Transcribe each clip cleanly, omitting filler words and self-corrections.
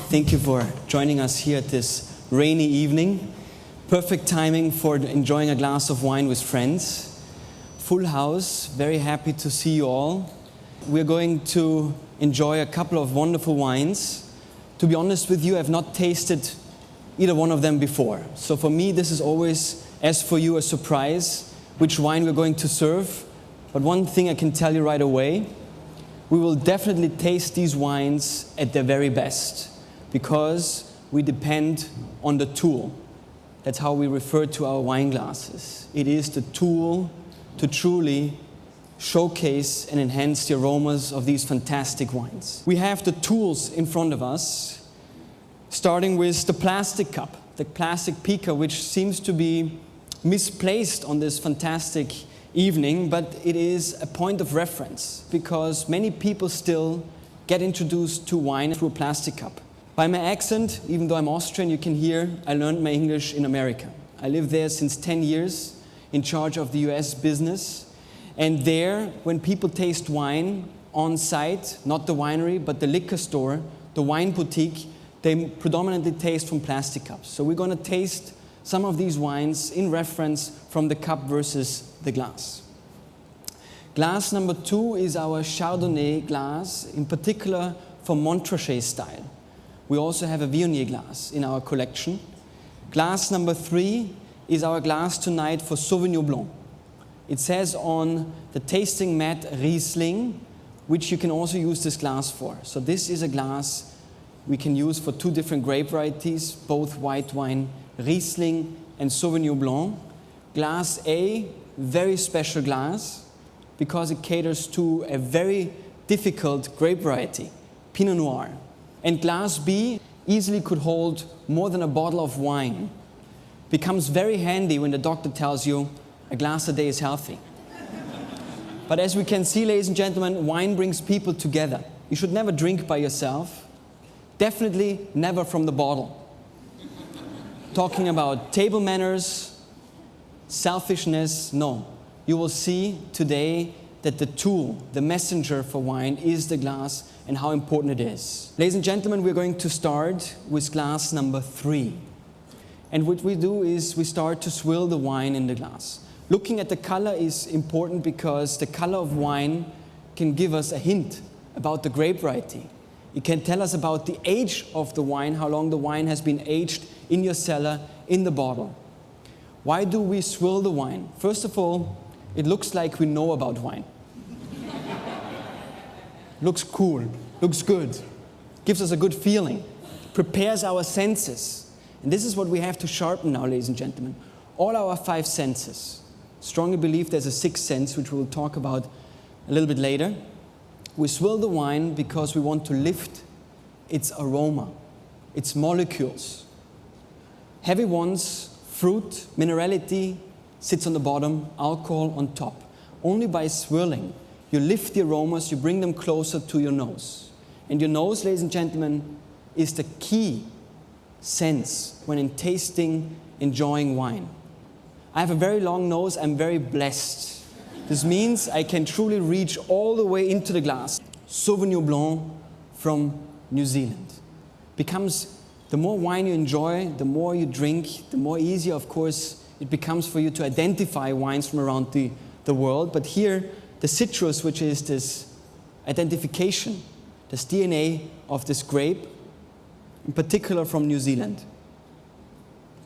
Thank you for joining us here at this rainy evening. Perfect timing for enjoying a glass of wine with friends. Full house, very happy to see you all. We're going to enjoy a couple of wonderful wines. To be honest with you, I've not tasted either one of them before. So for me, this is always, as for you, a surprise, which wine we're going to serve. But one thing I can tell you right away, we will definitely taste these wines at their very best because we depend on the tool. That's how we refer to our wine glasses. It is the tool to truly showcase and enhance the aromas of these fantastic wines. We have the tools in front of us, starting with the plastic cup, the classic Pika, which seems to be misplaced on this fantastic evening, but it is a point of reference because many people still get introduced to wine through a plastic cup. By my accent, even though I'm Austrian, you can hear I learned my English in America. I lived there since 10 years in charge of the US business. And there, when people taste wine on site, not the winery, but the liquor store, the wine boutique, they predominantly taste from plastic cups. So we're going to taste some of these wines in reference from the cup versus the glass. Glass number 2 is our Chardonnay glass, in particular for Montrachet style. We also have a Viognier glass in our collection. Glass number 3 is our glass tonight for Sauvignon Blanc. It says on the tasting mat Riesling, which you can also use this glass for. So this is a glass we can use for 2 different grape varieties, both white wine, Riesling and Sauvignon Blanc. Glass A, very special glass because it caters to a very difficult grape variety, Pinot Noir. And glass B easily could hold more than a bottle of wine. Becomes very handy when the doctor tells you a glass a day is healthy. But as we can see, ladies and gentlemen, wine brings people together. You should never drink by yourself. Definitely never from the bottle. Talking about table manners, selfishness, no. You will see today that the tool, the messenger for wine is the glass and how important it is. Ladies and gentlemen, we're going to start with glass number 3. And what we do is we start to swill the wine in the glass. Looking at the color is important because the color of wine can give us a hint about the grape variety. It can tell us about the age of the wine, how long the wine has been aged in your cellar, in the bottle. Why do we swill the wine? First of all, it looks like we know about wine. Looks cool, looks good, gives us a good feeling, prepares our senses. And this is what we have to sharpen now, ladies and gentlemen. All our 5 senses. Strongly believe there's a 6th sense, which we'll talk about a little bit later. We swill the wine because we want to lift its aroma, its molecules. Heavy ones, fruit, minerality, sits on the bottom, alcohol on top. Only by swirling, you lift the aromas, you bring them closer to your nose. And your nose, ladies and gentlemen, is the key sense when in tasting, enjoying wine. I have a very long nose, I'm very blessed. This means I can truly reach all the way into the glass. Sauvignon Blanc from New Zealand. Becomes, the more wine you enjoy, the more you drink, the more easier, of course, it becomes for you to identify wines from around the world. But here, the citrus, which is this identification, this DNA of this grape, in particular from New Zealand.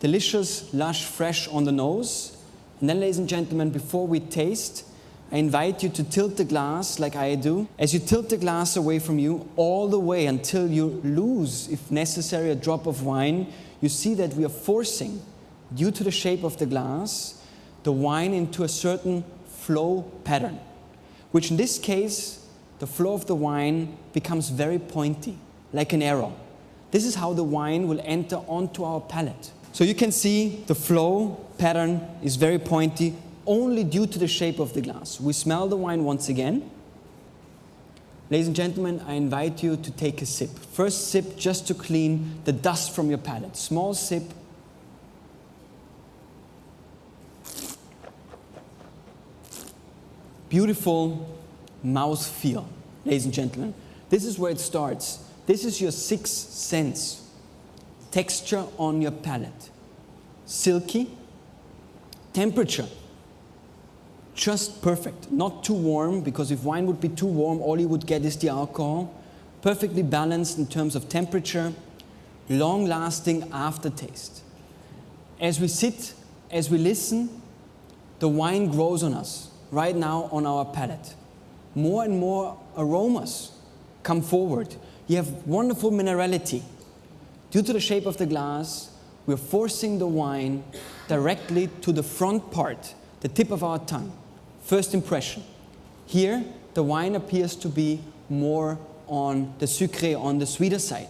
Delicious, lush, fresh on the nose. And then, ladies and gentlemen, before we taste, I invite you to tilt the glass like I do. As you tilt the glass away from you, all the way until you lose, if necessary, a drop of wine, you see that we are forcing, due to the shape of the glass, the wine into a certain flow pattern, which in this case, the flow of the wine becomes very pointy, like an arrow. This is how the wine will enter onto our palate. So you can see the flow pattern is very pointy, only due to the shape of the glass. We smell the wine once again. Ladies and gentlemen, I invite you to take a sip. First sip just to clean the dust from your palate. Small sip. Beautiful mouth feel, ladies and gentlemen. This is where it starts. This is your sixth sense. Texture on your palate. Silky. Temperature. Just perfect. Not too warm, because if wine would be too warm, all you would get is the alcohol. Perfectly balanced in terms of temperature. Long-lasting aftertaste. As we sit, as we listen, the wine grows on us, right now on our palate. More and more aromas come forward. You have wonderful minerality. Due to the shape of the glass, we're forcing the wine directly to the front part, the tip of our tongue. First impression. Here, the wine appears to be more on the sucré, on the sweeter side.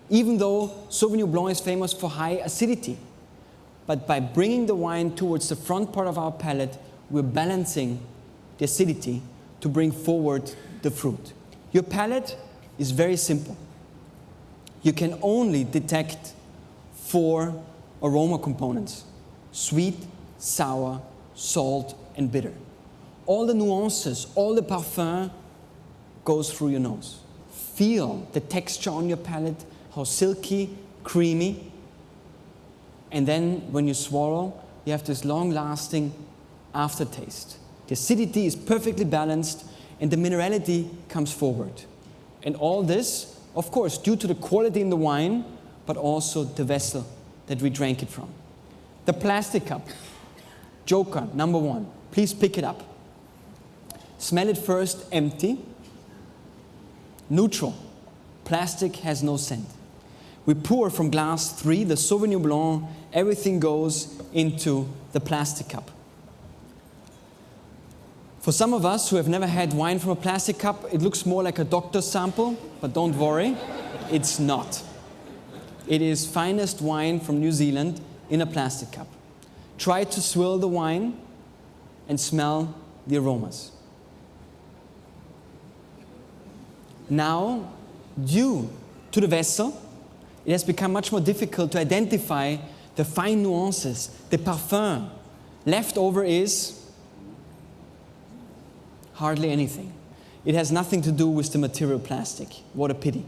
Even though Sauvignon Blanc is famous for high acidity. But by bringing the wine towards the front part of our palate, we're balancing the acidity to bring forward the fruit. Your palate is very simple. You can only detect 4 aroma components: sweet, sour, salt, and bitter. All the nuances, all the parfum goes through your nose. Feel the texture on your palate, how silky, creamy. And then when you swallow, you have this long-lasting aftertaste. The acidity is perfectly balanced and the minerality comes forward. And all this, of course, due to the quality in the wine, but also the vessel that we drank it from. The plastic cup, joker, number 1. Please pick it up. Smell it first, empty. Neutral. Plastic has no scent. We pour from glass 3, the Sauvignon Blanc, everything goes into the plastic cup. For some of us who have never had wine from a plastic cup, it looks more like a doctor's sample, but don't worry, it's not. It is finest wine from New Zealand in a plastic cup. Try to swirl the wine and smell the aromas. Now, due to the vessel, it has become much more difficult to identify the fine nuances, the parfum. Left over is hardly anything. It has nothing to do with the material plastic. What a pity.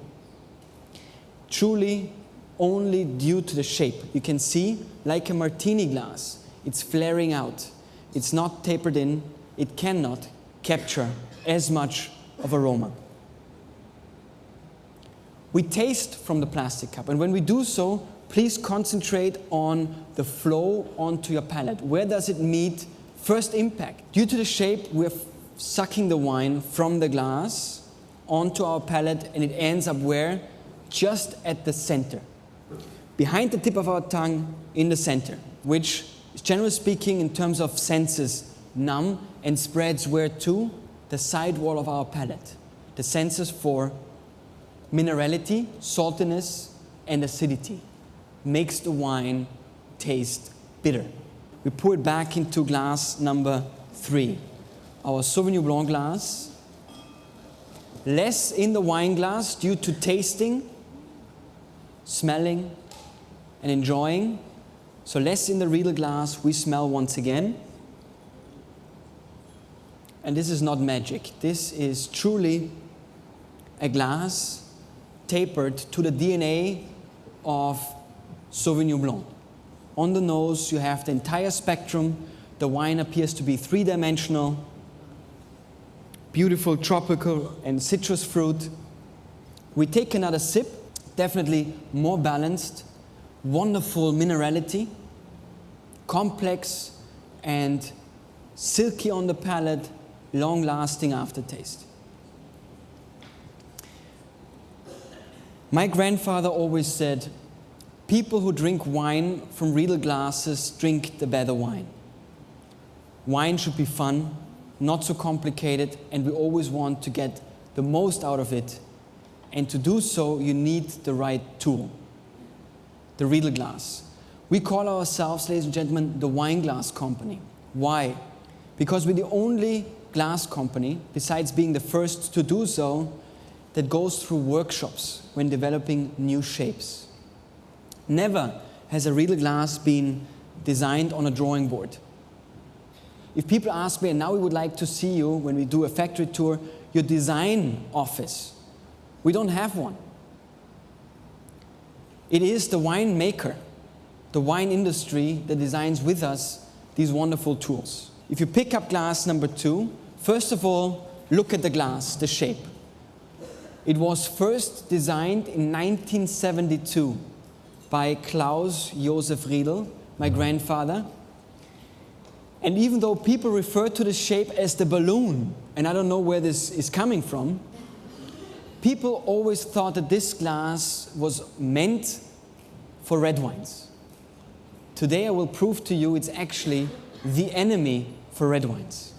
Truly, only due to the shape. You can see, like a martini glass, it's flaring out. It's not tapered in. It cannot capture as much of aroma. We taste from the plastic cup, and when we do so, please concentrate on the flow onto your palate. Where does it meet first impact? Due to the shape, we're sucking the wine from the glass onto our palate, and it ends up where? Just at the center. Behind the tip of our tongue, in the center, which is, generally speaking, in terms of senses, numb and spreads where to? The side wall of our palate. The senses for minerality, saltiness, and acidity makes the wine taste bitter. We pour it back into glass number 3. Our Sauvignon Blanc glass. Less in the wine glass due to tasting, smelling, and enjoying. So less in the Riedel glass. We smell once again. And this is not magic. This is truly a glass tapered to the DNA of Sauvignon Blanc. On the nose, you have the entire spectrum. The wine appears to be 3-dimensional. Beautiful tropical and citrus fruit. We take another sip. Definitely more balanced. Wonderful minerality. Complex and silky on the palate. Long-lasting aftertaste. My grandfather always said, people who drink wine from Riedel glasses drink the better wine. Wine should be fun, not so complicated, and we always want to get the most out of it. And to do so, you need the right tool, the Riedel glass. We call ourselves, ladies and gentlemen, the wine glass company. Why? Because we're the only glass company, besides being the first to do so, that goes through workshops when developing new shapes. Never has a Riedel glass been designed on a drawing board. If people ask me, and now we would like to see you when we do a factory tour, your design office, We don't have one. It is the wine maker, the wine industry that designs with us these wonderful tools. If you pick up glass number 2, first of all, look at the glass, the shape. It was first designed in 1972 by Klaus Josef Riedel, my grandfather. And even though people refer to the shape as the balloon, and I don't know where this is coming from, people always thought that this glass was meant for red wines. Today I will prove to you it's actually the enemy for red wines.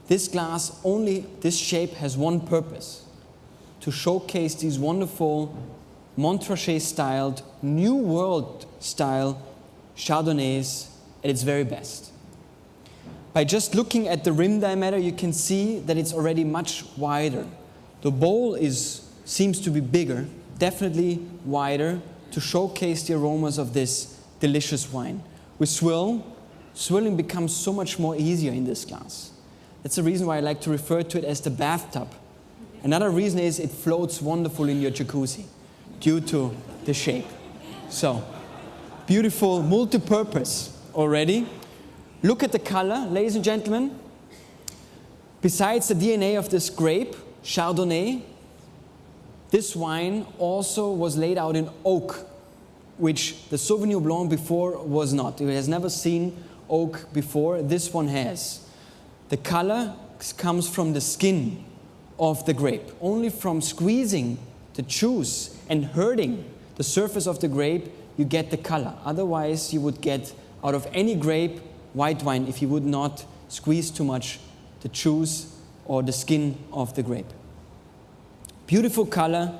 This glass, this shape has one purpose: to showcase these wonderful Montrachet-styled, New World-style Chardonnays at its very best. By just looking at the rim diameter, you can see that it's already much wider. The bowl seems to be bigger, definitely wider, to showcase the aromas of this delicious wine. With swirling becomes so much more easier in this glass. That's the reason why I like to refer to it as the bathtub. Another reason is it floats wonderful in your jacuzzi due to the shape. So, beautiful multi-purpose already. Look at the color, ladies and gentlemen. Besides the DNA of this grape, Chardonnay, this wine also was laid out in oak, which the Sauvignon Blanc before was not. It has never seen oak before. This one has. The color comes from the skin of the grape. Only from squeezing the juice and hurting the surface of the grape, you get the color. Otherwise, you would get out of any grape white wine if you would not squeeze too much the juice or the skin of the grape. Beautiful color,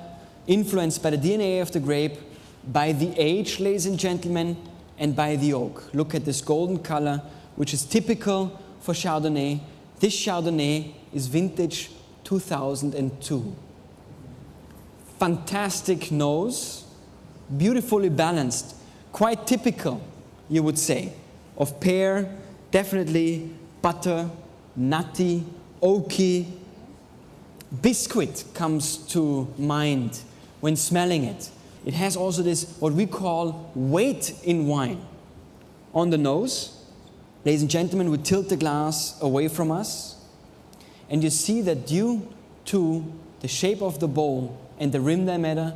influenced by the DNA of the grape, by the age, ladies and gentlemen, and by the oak. Look at this golden color, which is typical for Chardonnay. This Chardonnay is vintage 2002. Fantastic nose, beautifully balanced, quite typical, you would say, of pear, definitely butter, nutty, oaky. Biscuit comes to mind when smelling it. It has also this, what we call weight in wine. On the nose, ladies and gentlemen, we tilt the glass away from us, and you see that due to the shape of the bowl and the rim diameter,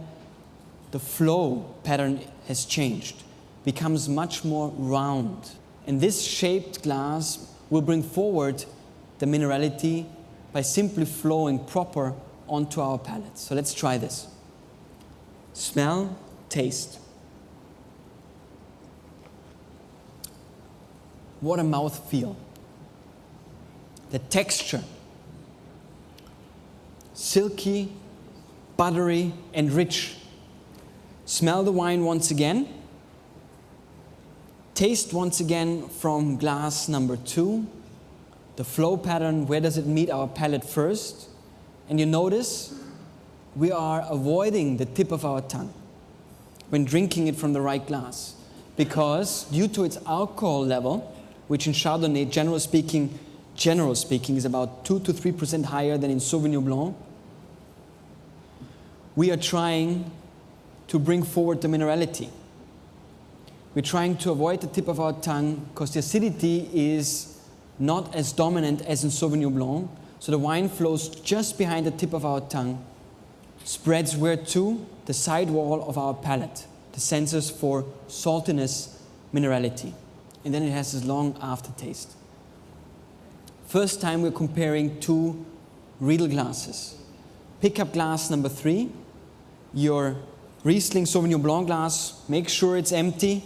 the flow pattern has changed, becomes much more round. And this shaped glass will bring forward the minerality by simply flowing proper onto our palate. So let's try this. Smell, taste. What a mouthfeel. The texture. Silky, buttery, and rich. Smell the wine once again. Taste once again from glass number 2. The flow pattern, where does it meet our palate first? And you notice we are avoiding the tip of our tongue when drinking it from the right glass, because due to its alcohol level, which in Chardonnay, generally speaking, is about 2 to 3% higher than in Sauvignon Blanc, we are trying to bring forward the minerality. We're trying to avoid the tip of our tongue because the acidity is not as dominant as in Sauvignon Blanc. So the wine flows just behind the tip of our tongue, spreads where to? The side wall of our palate, the sensors for saltiness, minerality. And then it has this long aftertaste. First time we're comparing 2 Riedel glasses. Pick up glass number 3, your Riesling Sauvignon Blanc glass, make sure it's empty,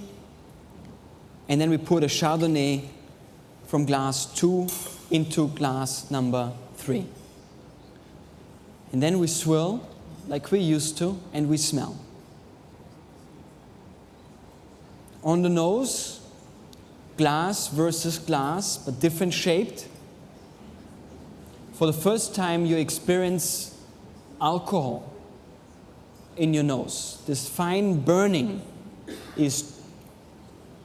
and then we put a Chardonnay from glass 2 into glass number 3. And then we swirl like we used to, and we smell. On the nose, glass versus glass, but different shaped. For the first time, you experience alcohol in your nose. This fine burning is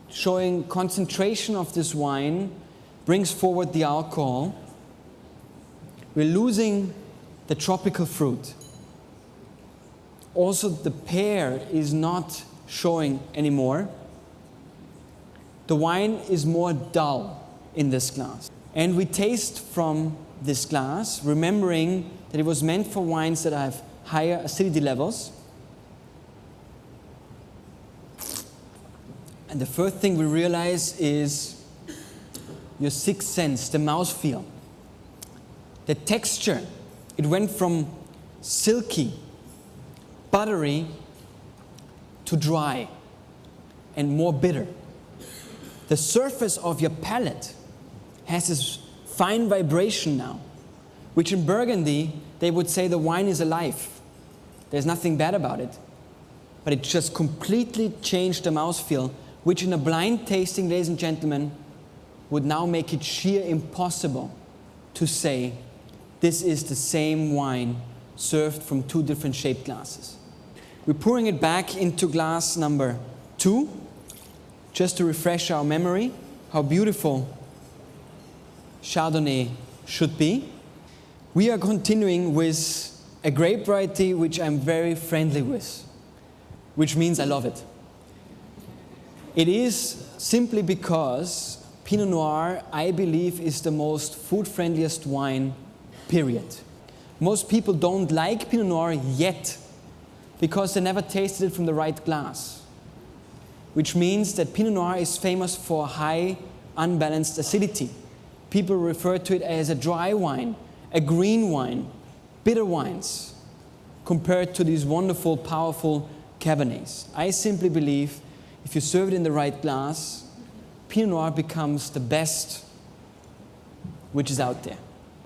showing concentration of this wine, brings forward the alcohol. We're losing the tropical fruit. Also, the pear is not showing anymore. The wine is more dull in this glass. And we taste from this glass, remembering that it was meant for wines that have higher acidity levels. And the first thing we realize is your sixth sense, the mouthfeel. The texture, it went from silky, buttery, to dry and more bitter. The surface of your palate has this fine vibration now, which in Burgundy, they would say the wine is alive. There's nothing bad about it. But it just completely changed the mouthfeel, which in a blind tasting, ladies and gentlemen, would now make it sheer impossible to say this is the same wine served from two different shaped glasses. We're pouring it back into glass number 2, just to refresh our memory, how beautiful Chardonnay should be. We are continuing with a grape variety which I'm very friendly with, which means I love it. It is simply because Pinot Noir, I believe, is the most food-friendliest wine, period. Most people don't like Pinot Noir yet because they never tasted it from the right glass, which means that Pinot Noir is famous for high, unbalanced acidity. People refer to it as a dry wine, a green wine, bitter wines, compared to these wonderful, powerful Cabernets. I simply believe if you serve it in the right glass, Pinot Noir becomes the best which is out there.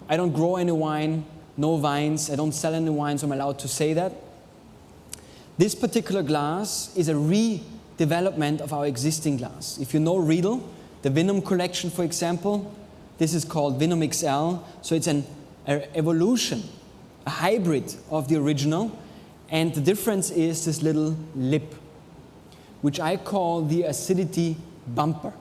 I don't grow any wine, no vines, I don't sell any wines, so I'm allowed to say that. This particular glass is a redevelopment of our existing glass. If you know Riedel, the Vinum collection, for example, this is called Vinum XL, so it's an evolution, a hybrid of the original, and the difference is this little lip, which I call the acidity bumper.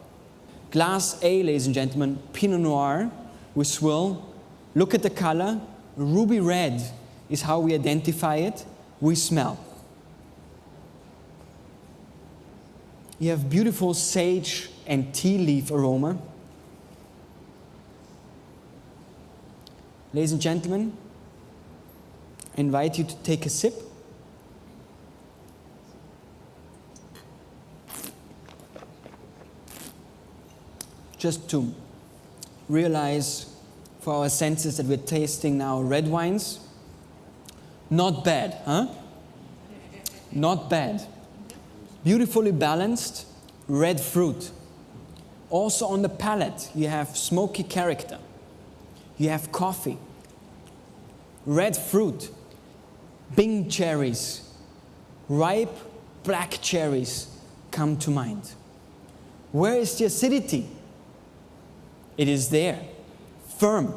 Glass A, ladies and gentlemen, Pinot Noir with swill. Look at the color. Ruby red is how we identify it. We smell. You have beautiful sage and tea leaf aroma. Ladies and gentlemen, I invite you to take a sip. Just to realize for our senses that we're tasting now red wines. Not bad, huh? Not bad. Beautifully balanced, red fruit. Also on the palate, you have smoky character. You have coffee, red fruit, Bing cherries, ripe black cherries come to mind. Where is the acidity? It is there, firm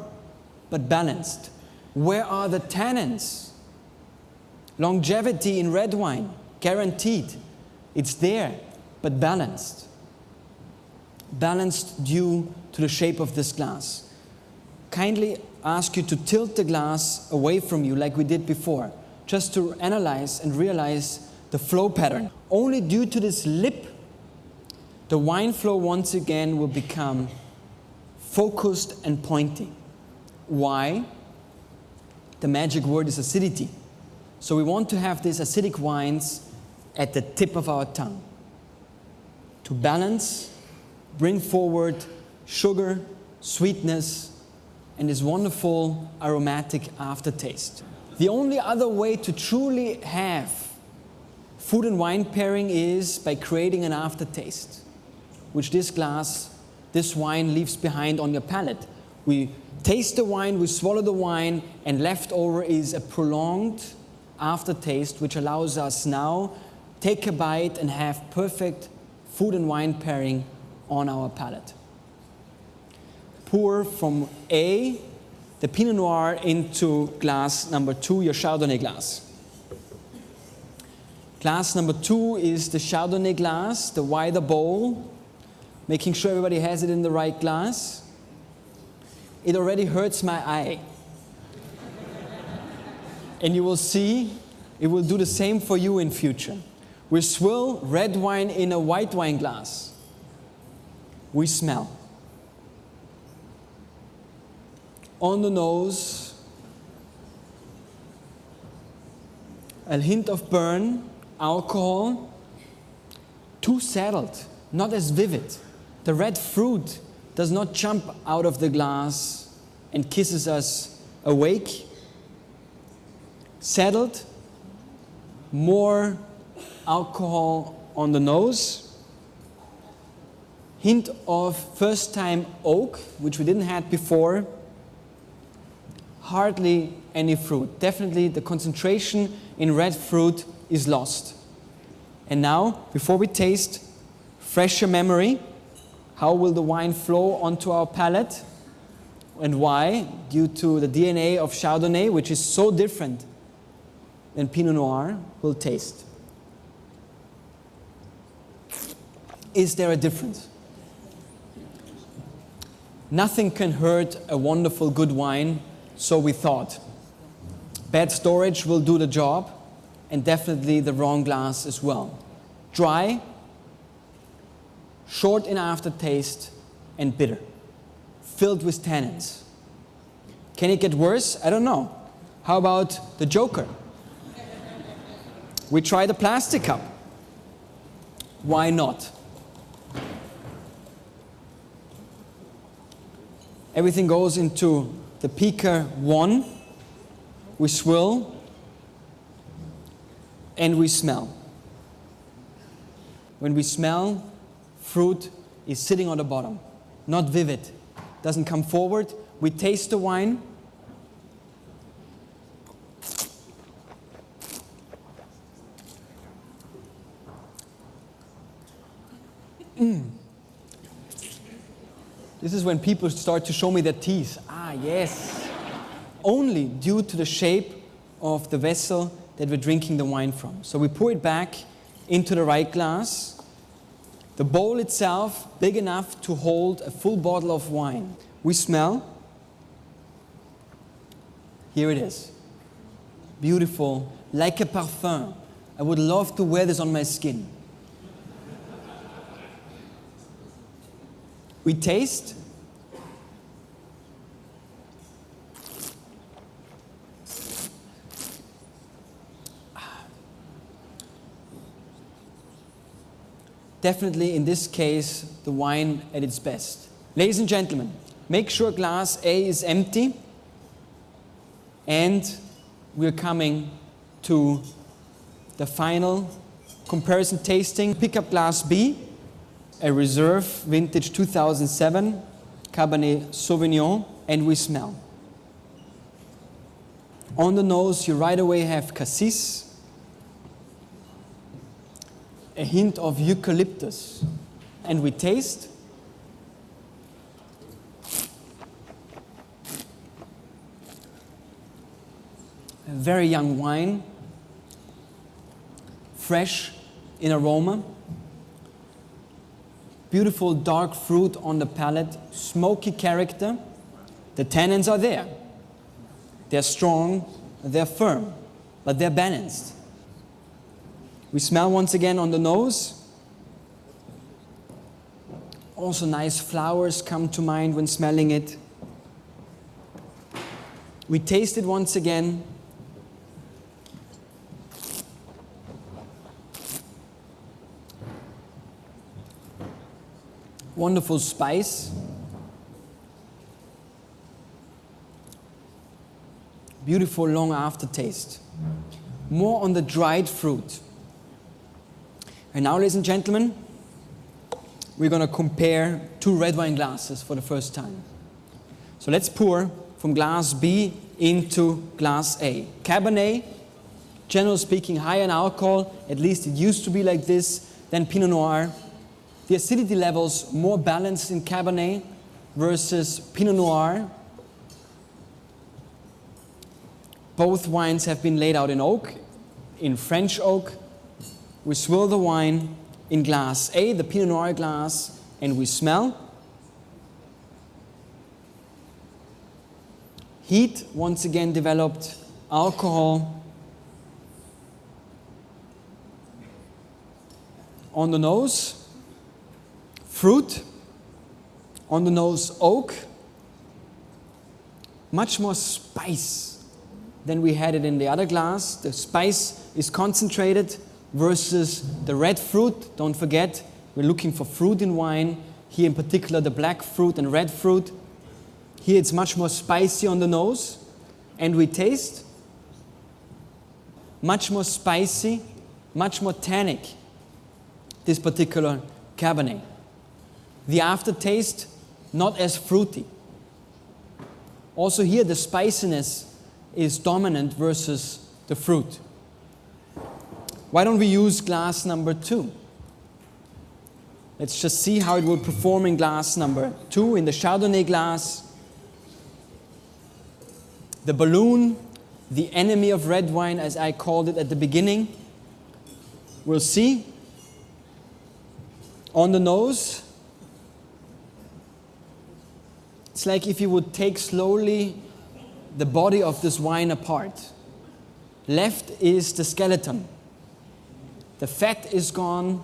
but balanced. Where are the tannins? Longevity in red wine, guaranteed. It's there, but balanced. Balanced due to the shape of this glass. Kindly ask you to tilt the glass away from you like we did before, just to analyze and realize the flow pattern. Only due to this lip, the wine flow once again will become focused and pointy. Why? The magic word is acidity. So we want to have these acidic wines at the tip of our tongue to balance, bring forward sugar, sweetness, and this wonderful aromatic aftertaste. The only other way to truly have food and wine pairing is by creating an aftertaste, which this wine leaves behind on your palate. We taste the wine, we swallow the wine, and left over is a prolonged aftertaste, which allows us now take a bite and have perfect food and wine pairing on our palate. Pour from A, the Pinot Noir, into glass number 2, your Chardonnay glass. Glass number 2 is the Chardonnay glass, the wider bowl, making sure everybody has it in the right glass. It already hurts my eye. And you will see it will do the same for you in future. We swill red wine in a white wine glass. We smell. On the nose, a hint of burn, alcohol, too settled, not as vivid. The red fruit does not jump out of the glass and kisses us awake. Settled, more alcohol on the nose, hint of first time oak, which we didn't have before, hardly any fruit. Definitely the concentration in red fruit is lost. And now, before we taste, fresher memory. How will the wine flow onto our palate? And why? Due to the DNA of Chardonnay, which is so different than Pinot Noir, will taste. Is there a difference? Nothing can hurt a wonderful good wine, so we thought. Bad storage will do the job, and definitely the wrong glass as well. Dry, short in aftertaste, and bitter. Filled with tannins. Can it get worse? I don't know. How about the Joker? We tried a plastic cup. Why not? Everything goes into the Pica 1. We swill and we smell. When we smell, fruit is sitting on the bottom, not vivid, doesn't come forward. We taste the wine. This is when people start to show me their teeth. Ah, yes. Only due to the shape of the vessel that we're drinking the wine from. So we pour it back into the right glass. The bowl itself, big enough to hold a full bottle of wine. We smell. Here it is. Beautiful, like a parfum. I would love to wear this on my skin. We taste. Definitely, in this case, the wine at its best. Ladies and gentlemen, make sure glass A is empty, and we're coming to the final comparison tasting. Pick up glass B, a reserve vintage 2007 Cabernet Sauvignon, and we smell. On the nose, you right away have cassis, a hint of eucalyptus, and we taste. A very young wine, fresh in aroma, beautiful dark fruit on the palate, smoky character. The tannins are there. They're strong, they're firm, but they're balanced. We smell once again on the nose. Also nice flowers come to mind when smelling it. We taste it once again. Wonderful spice. Beautiful long aftertaste. More on the dried fruit. And now, ladies and gentlemen, we're going to compare two red wine glasses for the first time. So let's pour from glass B into glass A. Cabernet, generally speaking, higher in alcohol, at least it used to be like this, than Pinot Noir. The acidity levels more balanced in Cabernet versus Pinot Noir. Both wines have been laid out in oak, in French oak. We swirl the wine in glass A, the Pinot Noir glass, and we smell. Heat once again developed, alcohol, On the nose, fruit. On the nose, oak. Much more spice than we had it in the other glass. The spice is concentrated versus the red fruit. Don't forget, we're looking for fruit in wine. Here in particular, the black fruit and red fruit. Here it's much more spicy on the nose. And we taste much more spicy, much more tannic, this particular Cabernet. The aftertaste, not as fruity. Also here, the spiciness is dominant versus the fruit. Why don't we use glass number 2? Let's just see how it will perform in glass number 2, in the Chardonnay glass. The balloon, the enemy of red wine, as I called it at the beginning. We'll see. On the nose, it's like if you would take slowly the body of this wine apart. Left is the skeleton. The fat is gone.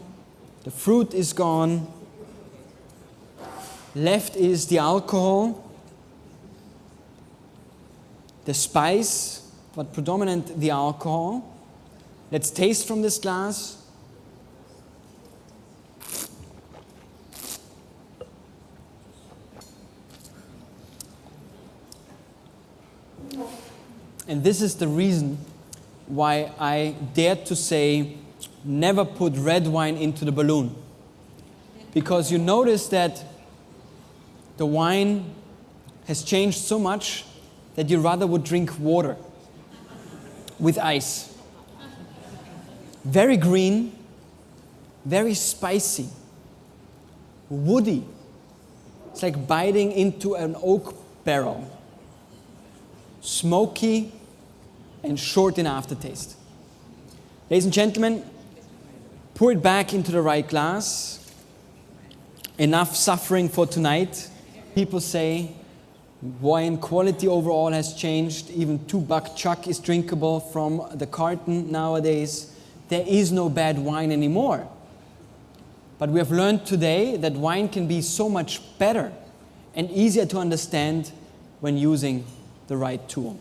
The fruit is gone. Left is the alcohol. The spice, but predominant the alcohol. Let's taste from this glass. And this is the reason why I dared to say, never put red wine into the balloon. Because you notice that the wine has changed so much that you rather would drink water with ice. Very green, very spicy, woody. It's like biting into an oak barrel. Smoky and short in aftertaste. Ladies and gentlemen, pour it back into the right glass. Enough suffering for tonight. People say wine quality overall has changed. Even $2 chuck is drinkable from the carton nowadays. There is no bad wine anymore. But we have learned today that wine can be so much better and easier to understand when using the right tool.